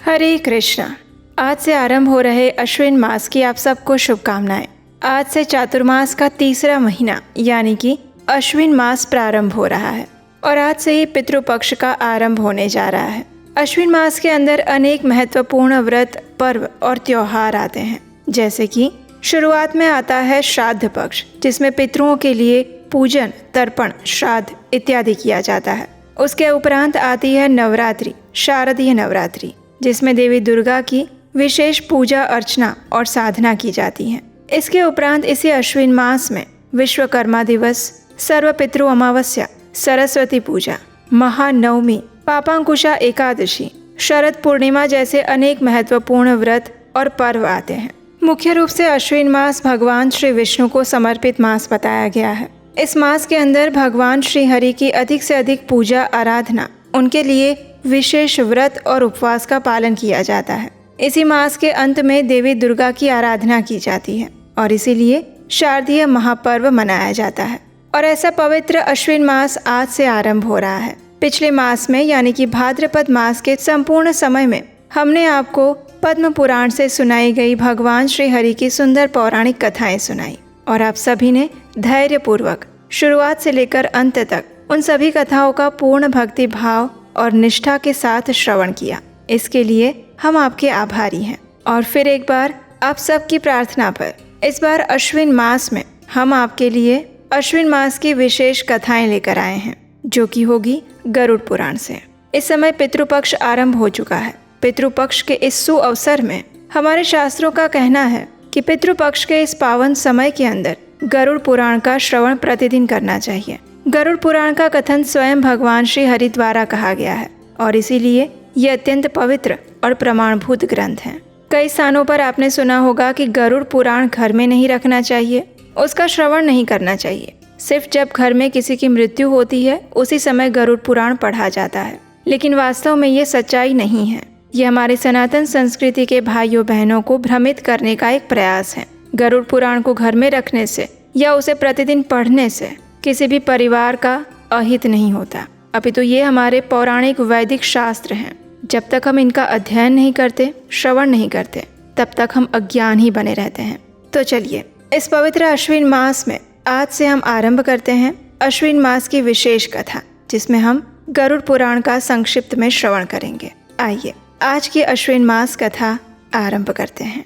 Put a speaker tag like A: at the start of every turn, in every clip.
A: हरे कृष्णा। आज से आरंभ हो रहे अश्विन मास की आप सबको शुभकामनाएं। आज से चातुर्मास का तीसरा महीना यानी कि अश्विन मास प्रारंभ हो रहा है और आज से ही पितृपक्ष का आरंभ होने जा रहा है। अश्विन मास के अंदर अनेक महत्वपूर्ण व्रत, पर्व और त्योहार आते हैं। जैसे कि शुरुआत में आता है श्राद्ध पक्ष, जिसमें पितरों के लिए पूजन, तर्पण, श्राद्ध इत्यादि किया जाता है। उसके उपरांत आती है नवरात्रि, शारदीय नवरात्रि, जिसमें देवी दुर्गा की विशेष पूजा अर्चना और साधना की जाती है। इसके उपरांत इसी अश्विन मास में विश्वकर्मा दिवस, सर्वपितृ अमावस्या, सरस्वती पूजा, महानवमी, पापांकुशा एकादशी, शरद पूर्णिमा जैसे अनेक महत्वपूर्ण व्रत और पर्व आते हैं। मुख्य रूप से अश्विन मास भगवान श्री विष्णु को समर्पित मास बताया गया है। इस मास के अंदर भगवान श्री हरि की अधिक से अधिक पूजा आराधना, उनके लिए विशेष व्रत और उपवास का पालन किया जाता है। इसी मास के अंत में देवी दुर्गा की आराधना की जाती है और इसीलिए शारदीय महापर्व मनाया जाता है। और ऐसा पवित्र अश्विन मास आज से आरंभ हो रहा है। पिछले मास में यानी कि भाद्रपद मास के संपूर्ण समय में हमने आपको पद्म पुराण से सुनाई गई भगवान श्री हरि की सुंदर पौराणिक कथाएं सुनाई और आप सभी ने धैर्य पूर्वक शुरुआत से लेकर अंत तक उन सभी कथाओं का पूर्ण भक्ति भाव और निष्ठा के साथ श्रवण किया। इसके लिए हम आपके आभारी हैं। और फिर एक बार आप सबकी प्रार्थना पर इस बार अश्विन मास में हम आपके लिए अश्विन मास की विशेष कथाएं लेकर आए हैं, जो कि होगी गरुड़ पुराण से। इस समय पितृपक्ष आरंभ हो चुका है। पितृपक्ष के इस सुअवसर में हमारे शास्त्रों का कहना है कि पितृपक्ष के इस पावन समय के अंदर गरुड़ पुराण का श्रवण प्रतिदिन करना चाहिए। गरुड़ पुराण का कथन स्वयं भगवान श्री हरि द्वारा कहा गया है और इसीलिए ये अत्यंत पवित्र और प्रमाणभूत ग्रंथ है। कई स्थानों पर आपने सुना होगा कि गरुड़ पुराण घर में नहीं रखना चाहिए, उसका श्रवण नहीं करना चाहिए। सिर्फ जब घर में किसी की मृत्यु होती है उसी समय गरुड़ पुराण पढ़ा जाता है, लेकिन वास्तव में ये सच्चाई नहीं है। ये हमारे सनातन संस्कृति के भाइयों बहनों को भ्रमित करने का एक प्रयास है। गरुड़ पुराण को घर में रखने से या उसे प्रतिदिन पढ़ने से किसी भी परिवार का अहित नहीं होता, अपितु ये हमारे पौराणिक वैदिक शास्त्र हैं। जब तक हम इनका अध्ययन नहीं करते, श्रवण नहीं करते, तब तक हम अज्ञान ही बने रहते हैं। तो चलिए इस पवित्र अश्विन मास में आज से हम आरंभ करते हैं अश्विन मास की विशेष कथा, जिसमें हम गरुड़ पुराण का संक्षिप्त में श्रवण करेंगे। आइए आज की अश्विन मास कथा आरंभ करते हैं।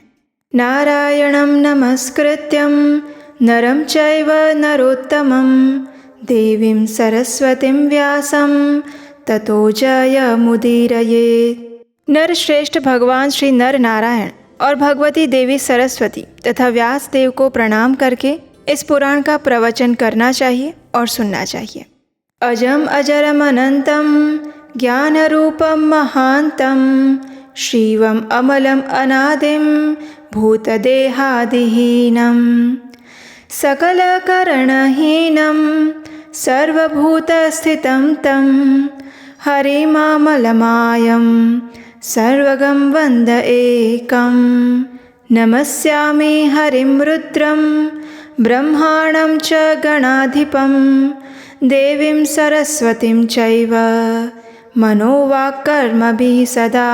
A: नारायणं नमस्कृत्यं नरं चैव नरोत्तमं देवीं सरस्वतीं व्यासं ततो जयमुदीरयेत्। नर श्रेष्ठ भगवान श्री नर नारायण और भगवती देवी सरस्वती तथा व्यास देव को प्रणाम करके इस पुराण का प्रवचन करना चाहिए और सुनना चाहिए। अजम अजरम अनंतम ज्ञानरूपम महांतम शिवम अमलम अनादिम भूतदेहादिहीनम सकलकरणहीनं सर्वभूतस्थितं तं हरिमामलमायं सर्वगं वन्द एकं। नमस्यामि हरिं रुद्रं ब्रह्माणं च गणाधिपं देवीं सरस्वतीं चैव मनोवाक्कर्मभिः सदा।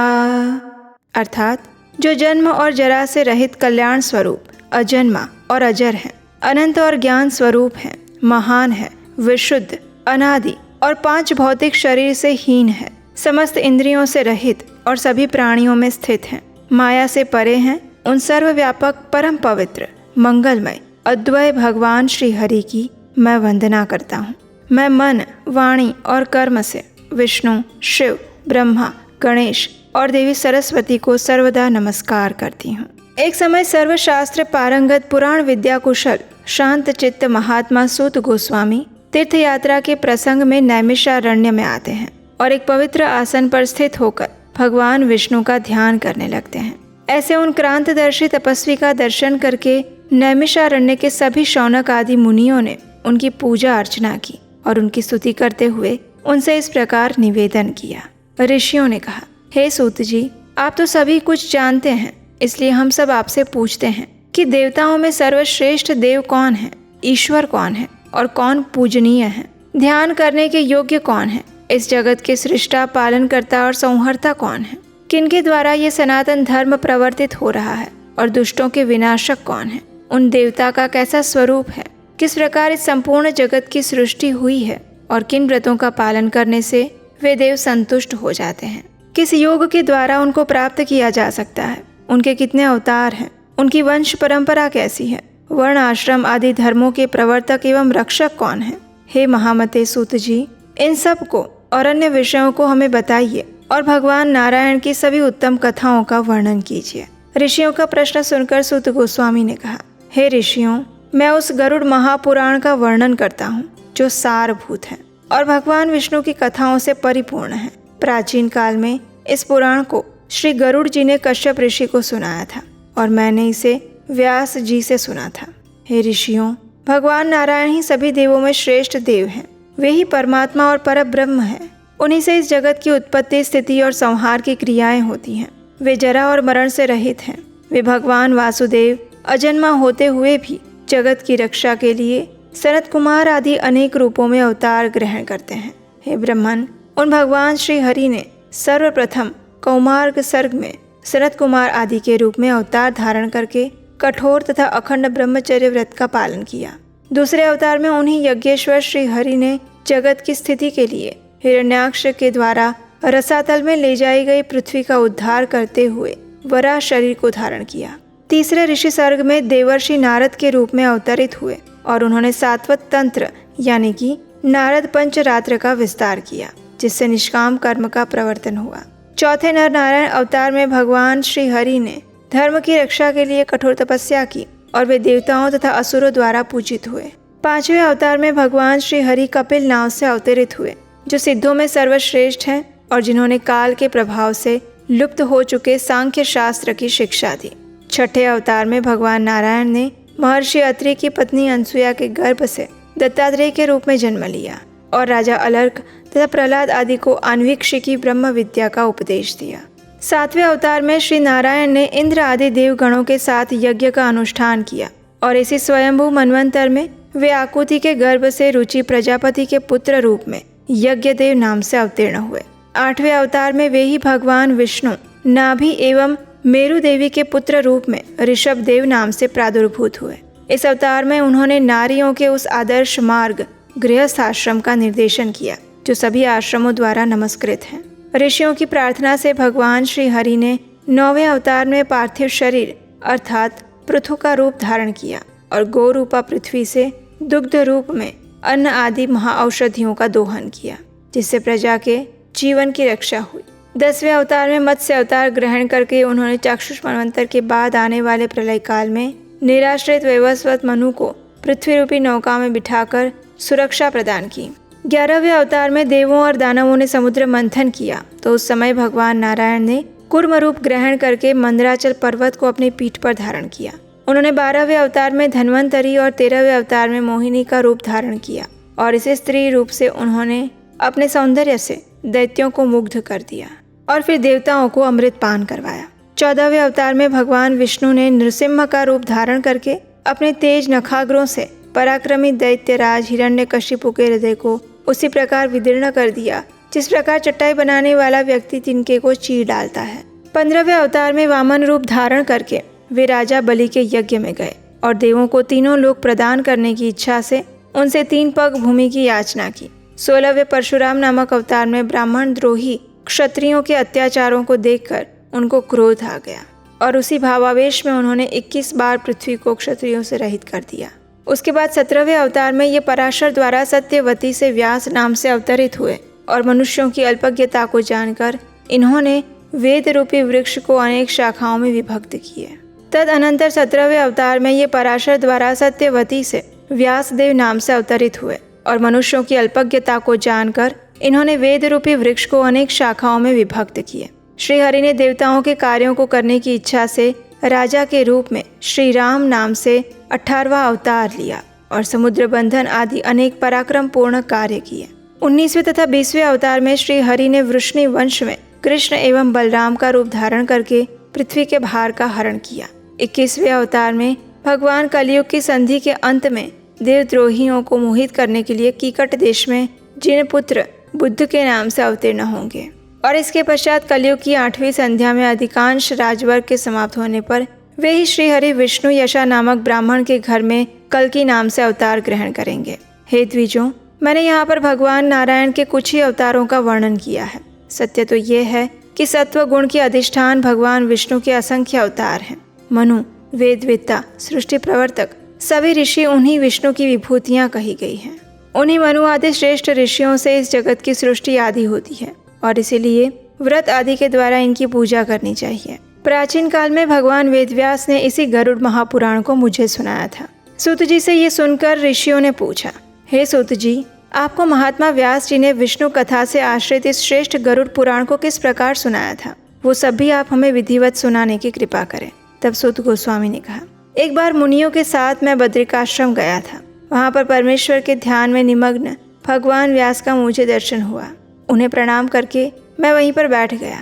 A: अर्थात जो जन्म और जरा से रहित कल्याण स्वरूप अजन्मा और अजर है, अनंत और ज्ञान स्वरूप है, महान है, विशुद्ध, अनादि और 5 भौतिक शरीर से हीन है, समस्त इंद्रियों से रहित और सभी प्राणियों में स्थित हैं, माया से परे हैं, उन सर्वव्यापक परम पवित्र मंगलमय अद्वय भगवान श्री हरि की मैं वंदना करता हूँ। मैं मन, वाणी और कर्म से विष्णु, शिव, ब्रह्मा, गणेश और देवी सरस्वती को सर्वदा नमस्कार करती हूँ। एक समय सर्वशास्त्र पारंगत पुराण विद्या कुशल शांत चित्त महात्मा सूत गोस्वामी तीर्थ यात्रा के प्रसंग में नैमिषारण्य में आते हैं और एक पवित्र आसन पर स्थित होकर भगवान विष्णु का ध्यान करने लगते हैं। ऐसे उन क्रांतदर्शी तपस्वी का दर्शन करके नैमिषारण्य के सभी शौनक आदि मुनियों ने उनकी पूजा अर्चना की और उनकी स्तुति करते हुए उनसे इस प्रकार निवेदन किया। ऋषियों ने कहा, हे सूत जी, आप तो सभी कुछ जानते हैं, इसलिए हम सब आपसे पूछते हैं कि देवताओं में सर्वश्रेष्ठ देव कौन है, ईश्वर कौन है और कौन पूजनीय है, ध्यान करने के योग्य कौन है, इस जगत के सृष्टा, पालन करता और संहर्ता कौन है। किनके द्वारा ये सनातन धर्म प्रवर्तित हो रहा है और दुष्टों के विनाशक कौन है, उन देवता का कैसा स्वरूप है, किस प्रकार इस संपूर्ण जगत की सृष्टि हुई है और किन व्रतों का पालन करने से वे देव संतुष्ट हो जाते हैं, किस योग के द्वारा उनको प्राप्त किया जा सकता है, उनके कितने अवतार हैं, उनकी वंश परंपरा कैसी है, वर्ण आश्रम आदि धर्मों के प्रवर्तक एवं रक्षक कौन है। हे महामते सूत जी, इन सब को और अन्य विषयों को हमें बताइए और भगवान नारायण की सभी उत्तम कथाओं का वर्णन कीजिए। ऋषियों का प्रश्न सुनकर सूत गोस्वामी ने कहा, हे ऋषियों, मैं उस गरुड़ महापुराण का वर्णन करता हूँ जो सारभूत है और भगवान विष्णु की कथाओं से परिपूर्ण है। प्राचीन काल में इस पुराण को श्री गरुड़ जी ने कश्यप ऋषि को सुनाया था और मैंने इसे व्यास जी से सुना था। हे ऋषियों, भगवान नारायण ही सभी देवों में श्रेष्ठ देव हैं। वे ही परमात्मा और परब्रह्म हैं। उन्हीं से इस जगत की उत्पत्ति, स्थिति और संहार की क्रियाएं होती हैं। वे जरा और मरण से रहित हैं। वे भगवान वासुदेव अजन्मा होते हुए भी जगत की रक्षा के लिए सनत कुमार आदि अनेक रूपों में अवतार ग्रहण करते हैं। हे ब्रह्मन, उन भगवान श्री हरि ने सर्वप्रथम कौमार्ग सर्ग में सनत कुमार आदि के रूप में अवतार धारण करके कठोर तथा अखंड ब्रह्मचर्य व्रत का पालन किया। दूसरे अवतार में उन्हीं यज्ञेश्वर श्री हरि ने जगत की स्थिति के लिए हिरण्याक्ष के द्वारा रसातल में ले जाई गई पृथ्वी का उद्धार करते हुए वराह शरीर को धारण किया। तीसरे ऋषि सर्ग में देवर्षि नारद के रूप में अवतरित हुए और उन्होंने सात्वत तंत्र यानी कि नारद पंचरात्र का विस्तार किया, जिससे निष्काम कर्म का प्रवर्तन हुआ। चौथे नर नारायण अवतार में भगवान श्री हरि ने धर्म की रक्षा के लिए कठोर तपस्या की और वे देवताओं तथा असुरों द्वारा पूजित हुए। पांचवें अवतार में भगवान श्री हरि कपिल नाव से अवतरित हुए, जो सिद्धों में सर्वश्रेष्ठ हैं और जिन्होंने काल के प्रभाव से लुप्त हो चुके सांख्य शास्त्र की शिक्षा दी। छठे अवतार में भगवान नारायण ने महर्षि अत्रि की पत्नी अनसुया के गर्भ से दत्तात्रेय के रूप में जन्म लिया और राजा अलर्क तथा प्रहलाद आदि को आन्वीक्षिकी ब्रह्म विद्या का उपदेश दिया। सातवें अवतार में श्री नारायण ने इंद्र आदि देवगणों के साथ यज्ञ का अनुष्ठान किया और इसी स्वयंभू मनवंतर में वे आकुति के गर्भ से रुचि प्रजापति के पुत्र रूप में यज्ञदेव नाम से अवतीर्ण हुए। आठवें अवतार में वे ही भगवान विष्णु नाभि एवं मेरु देवी के पुत्र रूप में ऋषभ देव नाम से प्रादुर्भूत हुए। इस अवतार में उन्होंने नारियों के उस आदर्श मार्ग गृहस्थ आश्रम का निर्देशन किया जो सभी आश्रमों द्वारा नमस्कृत है। ऋषियों की प्रार्थना से भगवान श्री हरि ने 9वें अवतार में पार्थिव शरीर अर्थात पृथु का रूप धारण किया और गौ रूपा पृथ्वी से दुग्ध रूप में अन्न आदि महाऔषधियों का दोहन किया, जिससे प्रजा के जीवन की रक्षा हुई। 10वें अवतार में मत्स्य अवतार ग्रहण करके उन्होंने चाक्षुष मनवंतर के बाद आने वाले प्रलय काल में निराश्रित वैवस्वत मनु को पृथ्वी रूपी नौका में बिठाकर सुरक्षा प्रदान की। 11वें अवतार में देवों और दानवों ने समुद्र मंथन किया तो उस समय भगवान नारायण ने कूर्म रूप ग्रहण करके मंदराचल पर्वत को अपनी पीठ पर धारण किया। उन्होंने 12वें अवतार में धन्वंतरी और 13वें अवतार में मोहिनी का रूप धारण किया और इसे स्त्री रूप से उन्होंने अपने सौंदर्य से दैत्यों को मुग्ध कर दिया और फिर देवताओं को अमृत पान करवाया। 14वें अवतार में भगवान विष्णु ने नृसिंह का रूप धारण करके अपने तेज नखाग्रों से पराक्रमी दैत्यराज हिरण्यकशिपु के हृदय को उसी प्रकार विदीर्ण कर दिया जिस प्रकार चटाई बनाने वाला व्यक्ति तिनके को चीर डालता है। 15वें अवतार में वामन रूप धारण करके वे राजा बलि के यज्ञ में गए और देवों को तीनों लोक प्रदान करने की इच्छा से उनसे 3 पग भूमि की याचना की। 16वें परशुराम नामक अवतार में ब्राह्मण द्रोही क्षत्रियों के अत्याचारों को देखकर उनको क्रोध आ गया और उसी भावावेश में उन्होंने 21 बार पृथ्वी को क्षत्रियों से रहित कर दिया। उसके बाद 17वें अवतार में ये पराशर द्वारा सत्यवती से व्यास नाम से अवतरित हुए और मनुष्यों की अल्पज्ञता को जानकर इन्होंने वेद रूपी वृक्ष को अनेक शाखाओं में विभक्त किए। तदअनंतर 17वें अवतार में ये पराशर द्वारा सत्यवती से व्यासदेव नाम से अवतरित हुए और मनुष्यों की अल्पज्ञता को जानकर इन्होंने वेद रूपी वृक्ष को अनेक शाखाओं में विभक्त किए। श्री हरि ने देवताओं के कार्यों को करने की इच्छा से राजा के रूप में श्री राम नाम से 18वां अवतार लिया और समुद्र बंधन आदि अनेक पराक्रम पूर्ण कार्य किए। 19वें तथा 20वें अवतार में श्री हरि ने वृष्णि वंश में कृष्ण एवं बलराम का रूप धारण करके पृथ्वी के भार का हरण किया। 21वें अवतार में भगवान कलयुग की संधि के अंत में देवद्रोहियों को मोहित करने के लिए कीकट देश में जिन पुत्र बुद्ध के नाम से अवतीर्ण होंगे। और इसके पश्चात कलयुग की 8वीं संध्या में अधिकांश राजवर्ग के समाप्त होने पर वे ही श्री हरि विष्णु यशा नामक ब्राह्मण के घर में कल्कि नाम से अवतार ग्रहण करेंगे। हे द्विजों, मैंने यहाँ पर भगवान नारायण के कुछ ही अवतारों का वर्णन किया है। सत्य तो ये है कि सत्व गुण की अधिष्ठान भगवान विष्णु के असंख्य अवतार हैं। मनु, वेदवेत्ता, सृष्टि प्रवर्तक सभी ऋषि उन्हीं विष्णु की विभूतियाँ कही गई हैं। उन्हीं मनु आदि श्रेष्ठ ऋषियों से इस जगत की सृष्टि आदि होती है और इसीलिए व्रत आदि के द्वारा इनकी पूजा करनी चाहिए। प्राचीन काल में भगवान वेदव्यास ने इसी गरुड़ महापुराण को मुझे सुनाया था। सूत जी से ये सुनकर ऋषियों ने पूछा, हे सूत जी, आपको महात्मा व्यास जी ने विष्णु कथा से आश्रित इस श्रेष्ठ गरुड़ पुराण को किस प्रकार सुनाया था? वो सब भी आप हमें विधिवत सुनाने की कृपा करें। तब सूत गोस्वामी ने कहा, एक बार मुनियों के साथ मैं बद्रिकाश्रम गया था। वहाँ पर परमेश्वर के ध्यान में निमग्न भगवान व्यास का मुझे दर्शन हुआ। उन्हें प्रणाम करके मैं वहीं पर बैठ गया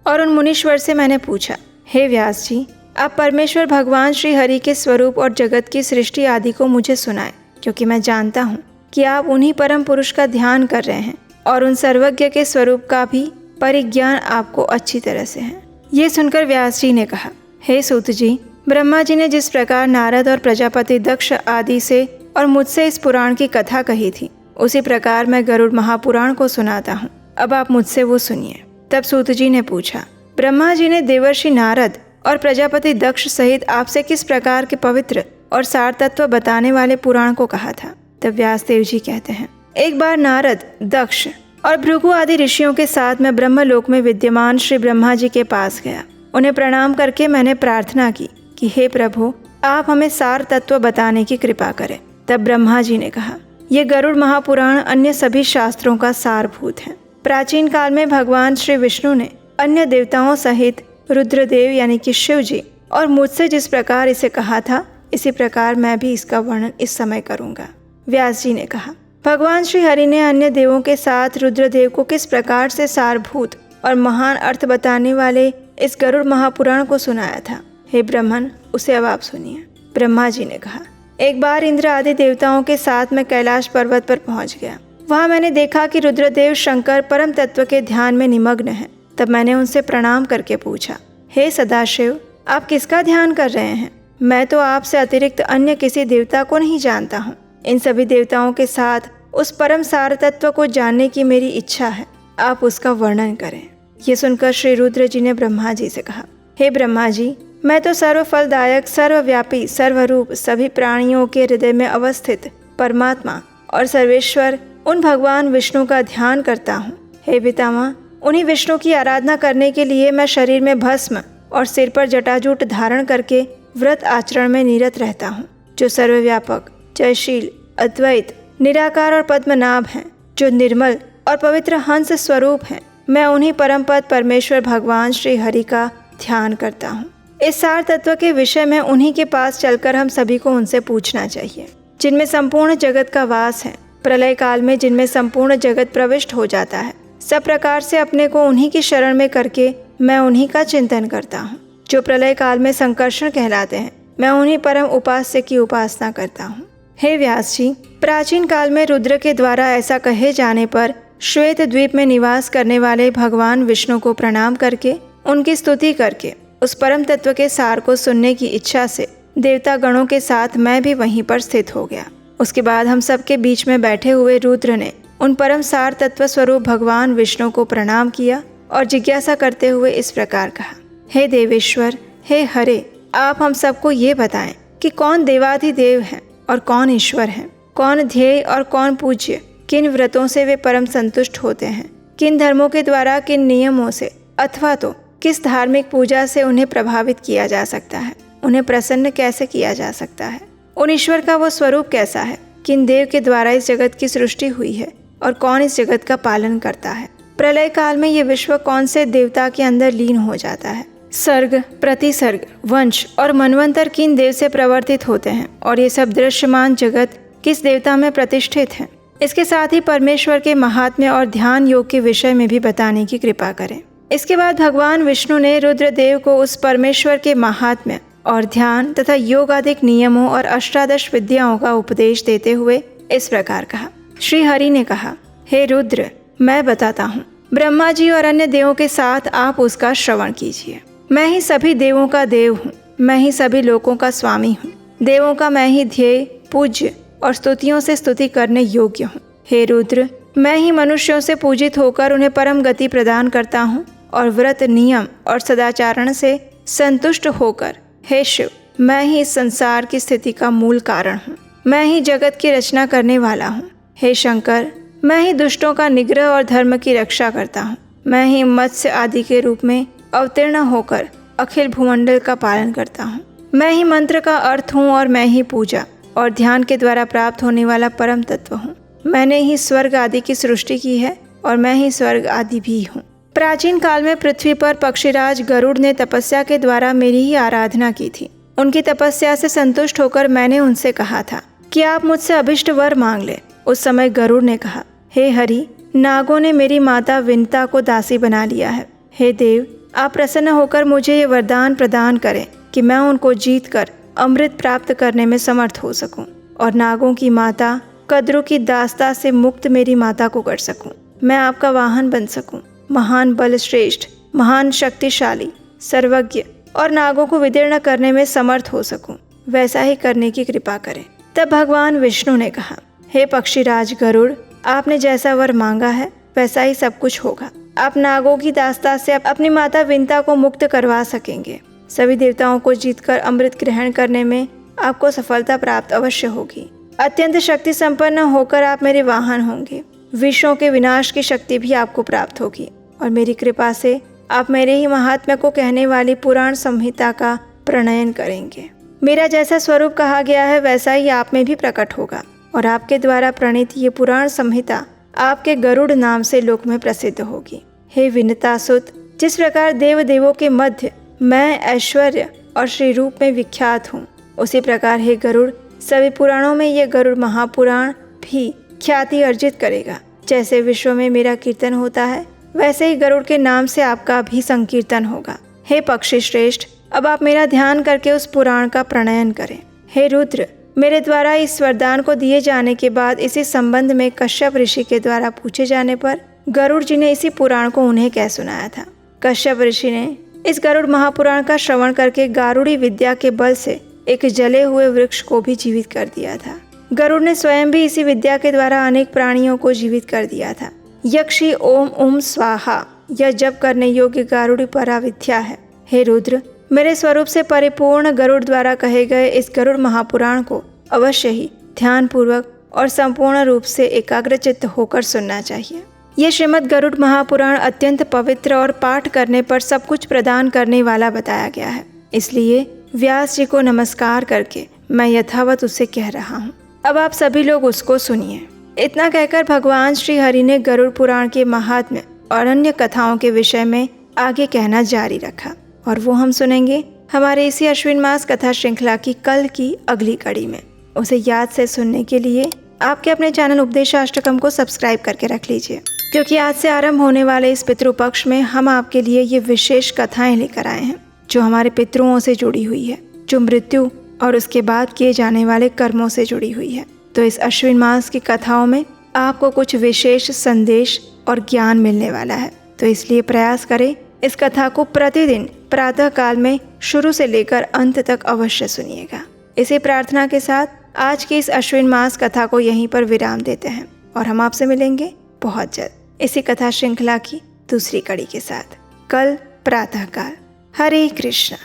A: और उन मुनीश्वर से मैंने पूछा, हे व्यास जी, आप परमेश्वर भगवान श्री हरि के स्वरूप और जगत की सृष्टि आदि को मुझे सुनाएं, क्योंकि मैं जानता हूँ कि आप उन्हीं परम पुरुष का ध्यान कर रहे हैं और उन सर्वज्ञ के स्वरूप का भी परिज्ञान आपको अच्छी तरह से है। ये सुनकर व्यास जी ने कहा, हे सूत जी, ब्रह्मा जी ने जिस प्रकार नारद और प्रजापति दक्ष आदि से और मुझसे इस पुराण की कथा कही थी, उसी प्रकार मैं गरुड़ महापुराण को सुनाता हूँ। अब आप मुझसे वो सुनिए। तब सूत जी ने पूछा, ब्रह्मा जी ने देवर्षि नारद और प्रजापति दक्ष सहित आपसे किस प्रकार के पवित्र और सार तत्व बताने वाले पुराण को कहा था? तब व्यासदेव जी कहते हैं, एक बार नारद, दक्ष और भृगु आदि ऋषियों के साथ मैं ब्रह्मलोक में विद्यमान श्री ब्रह्मा जी के पास गया। उन्हें प्रणाम करके मैंने प्रार्थना की कि हे प्रभु, आप हमें सार तत्व बताने की कृपा करें। तब ब्रह्मा जी ने कहा, ये गरुड़ महापुराण अन्य सभी शास्त्रों का सारभूत है। प्राचीन काल में भगवान श्री विष्णु ने अन्य देवताओं सहित रुद्रदेव यानी कि शिव जी और मुझसे जिस प्रकार इसे कहा था, इसी प्रकार मैं भी इसका वर्णन इस समय करूँगा। व्यास जी ने कहा, भगवान श्री हरि ने अन्य देवों के साथ रुद्रदेव को किस प्रकार से सारभूत और महान अर्थ बताने वाले इस गरुड़ महापुराण को सुनाया था। हे ब्राह्मण, उसे अब आप सुनिए। ब्रह्मा जी ने कहा, एक बार इंद्र आदि देवताओं के साथ मैं कैलाश पर्वत पर पहुंच गया। वहां मैंने देखा कि रुद्रदेव शंकर परम तत्व के ध्यान में निमग्न हैं। तब मैंने उनसे प्रणाम करके पूछा, हे सदाशिव, आप किसका ध्यान कर रहे हैं? मैं तो आपसे अतिरिक्त अन्य किसी देवता को नहीं जानता हूँ। इन सभी देवताओं के साथ उस परम सार तत्व को जानने की मेरी इच्छा है, आप उसका वर्णन करें। ये सुनकर श्री रुद्र जी ने ब्रह्मा जी से कहा, हे ब्रह्मा जी, मैं तो सर्वफलदायक, सर्वव्यापी, सर्वरूप, सभी प्राणियों के हृदय में अवस्थित परमात्मा और सर्वेश्वर उन भगवान विष्णु का ध्यान करता हूँ। हे पितामह, उन्हीं विष्णु की आराधना करने के लिए मैं शरीर में भस्म और सिर पर जटाजूट धारण करके व्रत आचरण में निरत रहता हूँ। जो सर्वव्यापक, जयशील, अद्वैत, निराकार और पद्मनाभ हैं, जो निर्मल और पवित्र हंस स्वरूप हैं, मैं उन्हीं परम पद परमेश्वर भगवान श्री हरि का ध्यान करता हूँ। इस सार तत्व के विषय में उन्हीं के पास चलकर हम सभी को उनसे पूछना चाहिए, जिनमें संपूर्ण जगत का वास है। प्रलय काल में जिनमें संपूर्ण जगत प्रविष्ट हो जाता है, सब प्रकार से अपने को उन्हीं की शरण में करके मैं उन्हीं का चिंतन करता हूँ। जो प्रलय काल में संकर्षण कहलाते हैं, मैं उन्हीं परम उपास्य की उपासना करता हूँ। हे व्यास जी, प्राचीन काल में रुद्र के द्वारा ऐसा कहे जाने पर श्वेत द्वीप में निवास करने वाले भगवान विष्णु को प्रणाम करके उनकी स्तुति करके उस परम तत्व के सार को सुनने की इच्छा से देवता गणों के साथ मैं भी वहीं पर स्थित हो गया। उसके बाद हम सबके बीच में बैठे हुए रुद्र ने उन परम सार तत्व स्वरूप भगवान विष्णु को प्रणाम किया और जिज्ञासा करते हुए इस प्रकार कहा, हे देवेश्वर, हे हरे, आप हम सबको ये बताएं कि कौन देवाधिदेव है और कौन ईश्वर है, कौन ध्येय और कौन पूज्य, किन व्रतों से वे परम संतुष्ट होते हैं, किन धर्मों के द्वारा, किन नियमों से अथवा तो किस धार्मिक पूजा से उन्हें प्रभावित किया जा सकता है, उन्हें प्रसन्न कैसे किया जा सकता है, उन ईश्वर का वो स्वरूप कैसा है, किन देव के द्वारा इस जगत की सृष्टि हुई है और कौन इस जगत का पालन करता है। प्रलय काल में ये विश्व कौन से देवता के अंदर लीन हो जाता है, सर्ग, प्रतिसर्ग, वंश और मनवंतर किन देव से प्रवर्तित होते हैं और ये सब दृश्यमान जगत किस देवता में प्रतिष्ठित है। इसके साथ ही परमेश्वर के महात्म्य और ध्यान योग के विषय में भी बताने की कृपा करें। इसके बाद भगवान विष्णु ने रुद्रदेव को उस परमेश्वर के महात्म्य और ध्यान तथा योग आदिक नियमों और अष्टादश विद्याओं का उपदेश देते हुए इस प्रकार कहा। श्री हरि ने कहा, हे रुद्र, मैं बताता हूँ ब्रह्मा जी और अन्य देवों के साथ आप उसका श्रवण कीजिए। मैं ही सभी देवों का देव हूँ, मैं ही सभी लोकों का स्वामी हूँ। देवों का मैं ही ध्येय, पूज्य और स्तुतियों से स्तुति करने योग्य हूँ। हे रुद्र, मैं ही मनुष्यों से पूजित होकर उन्हें परम गति प्रदान करता हूँ और व्रत, नियम और सदाचारण से संतुष्ट होकर, हे शिव, मैं ही इस संसार की स्थिति का मूल कारण हूँ। मैं ही जगत की रचना करने वाला हूँ। हे शंकर, मैं ही दुष्टों का निग्रह और धर्म की रक्षा करता हूँ। मैं ही मत्स्य आदि के रूप में अवतीर्ण होकर अखिल भूमंडल का पालन करता हूँ। मैं ही मंत्र का अर्थ हूँ और मैं ही पूजा और ध्यान के द्वारा प्राप्त होने वाला परम तत्व हूँ। मैंने ही स्वर्ग आदि की सृष्टि की है और मैं ही स्वर्ग आदि भी हूँ। प्राचीन काल में पृथ्वी पर पक्षीराज गरुड़ ने तपस्या के द्वारा मेरी ही आराधना की थी। उनकी तपस्या से संतुष्ट होकर मैंने उनसे कहा था कि आप मुझसे अभिष्ट वर मांग ले। उस समय गरुड़ ने कहा, हे हरि, नागों ने मेरी माता विनता को दासी बना लिया है। हे देव, आप प्रसन्न होकर मुझे ये वरदान प्रदान करें कि मैं उनको जीतकर अमृत प्राप्त करने में समर्थ हो सकूं और नागों की माता कद्रू की दास्ता से मुक्त मेरी माता को कर सकूं। मैं आपका वाहन बन सकूं, महान बल श्रेष्ठ, महान शक्तिशाली, सर्वज्ञ और नागों को विदीर्ण करने में समर्थ हो सकूं। वैसा ही करने की कृपा करें। तब भगवान विष्णु ने कहा, हे पक्षीराज गरुड़, आपने जैसा वर मांगा है वैसा ही सब कुछ होगा। आप नागों की दास्ता से अपनी माता विनता को मुक्त करवा सकेंगे। सभी देवताओं को जीतकर अमृत ग्रहण करने में आपको सफलता प्राप्त अवश्य होगी। अत्यंत शक्ति संपन्न होकर आप मेरे वाहन होंगे। विषयों के विनाश की शक्ति भी आपको प्राप्त होगी और मेरी कृपा से आप मेरे ही महात्म्य को कहने वाली पुराण संहिता का प्रणयन करेंगे। मेरा जैसा स्वरूप कहा गया है वैसा ही आप में भी प्रकट होगा और आपके द्वारा प्रणीत ये पुराण संहिता आपके गरुड़ नाम से लोक में प्रसिद्ध होगी। हे विनतासुत, जिस प्रकार देव देवों के मध्य मैं ऐश्वर्य और श्री रूप में विख्यात हूँ, उसी प्रकार हे गरुड़, सभी पुराणों में ये गरुड़ महापुराण भी ख्याति अर्जित करेगा। जैसे विश्व में मेरा कीर्तन होता है वैसे ही गरुड़ के नाम से आपका भी संकीर्तन होगा। हे पक्षी श्रेष्ठ, अब आप मेरा ध्यान करके उस पुराण का प्रणयन करें। हे रुद्र, मेरे द्वारा इस वरदान को दिए जाने के बाद इसी संबंध में कश्यप ऋषि के द्वारा पूछे जाने पर गरुड़ जी ने इसी पुराण को उन्हें कह सुनाया था। कश्यप ऋषि ने इस गरुड़ महापुराण का श्रवण करके गारुड़ी विद्या के बल से एक जले हुए वृक्ष को भी जीवित कर दिया था। गरुड़ ने स्वयं भी इसी विद्या के द्वारा अनेक प्राणियों को जीवित कर दिया था। यक्षी ओम ओम स्वाहा यह जप करने योग्य गारुड़ी पराविद्या है। हे रुद्र, मेरे स्वरूप से परिपूर्ण गरुड़ द्वारा कहे गए इस गरुड़ महापुराण को अवश्य ही ध्यान पूर्वक और संपूर्ण रूप से एकाग्रचित्त होकर सुनना चाहिए। ये श्रीमद् गरुड़ महापुराण अत्यंत पवित्र और पाठ करने पर सब कुछ प्रदान करने वाला बताया गया है। इसलिए व्यास जी को नमस्कार करके मैं यथावत उसे कह रहा हूँ। अब आप सभी लोग उसको सुनिए। इतना कहकर भगवान श्री हरि ने गरुड़ पुराण के महात्म्य और अन्य कथाओं के विषय में आगे कहना जारी रखा और वो हम सुनेंगे हमारे इसी अश्विन मास कथा श्रृंखला की कल की अगली कड़ी में। उसे याद से सुनने के लिए आपके अपने चैनल उपदेशाष्टकम को सब्सक्राइब करके रख लीजिए, क्योंकि आज से आरंभ होने वाले इस पितृपक्ष में हम आपके लिए ये विशेष कथाएं लेकर आए हैं जो हमारे पितरों से जुड़ी हुई है, जो मृत्यु और उसके बाद किए जाने वाले कर्मों से जुड़ी हुई है। तो इस अश्विन मास की कथाओं में आपको कुछ विशेष संदेश और ज्ञान मिलने वाला है। तो इसलिए प्रयास करें इस कथा को प्रतिदिन प्रातः काल में शुरू से लेकर अंत तक अवश्य सुनिएगा। इसी प्रार्थना के साथ आज की इस अश्विन मास कथा को यहीं पर विराम देते हैं और हम आपसे मिलेंगे बहुत जल्द इसी कथा श्रृंखला की दूसरी कड़ी के साथ कल प्रातः काल। हरे कृष्णा।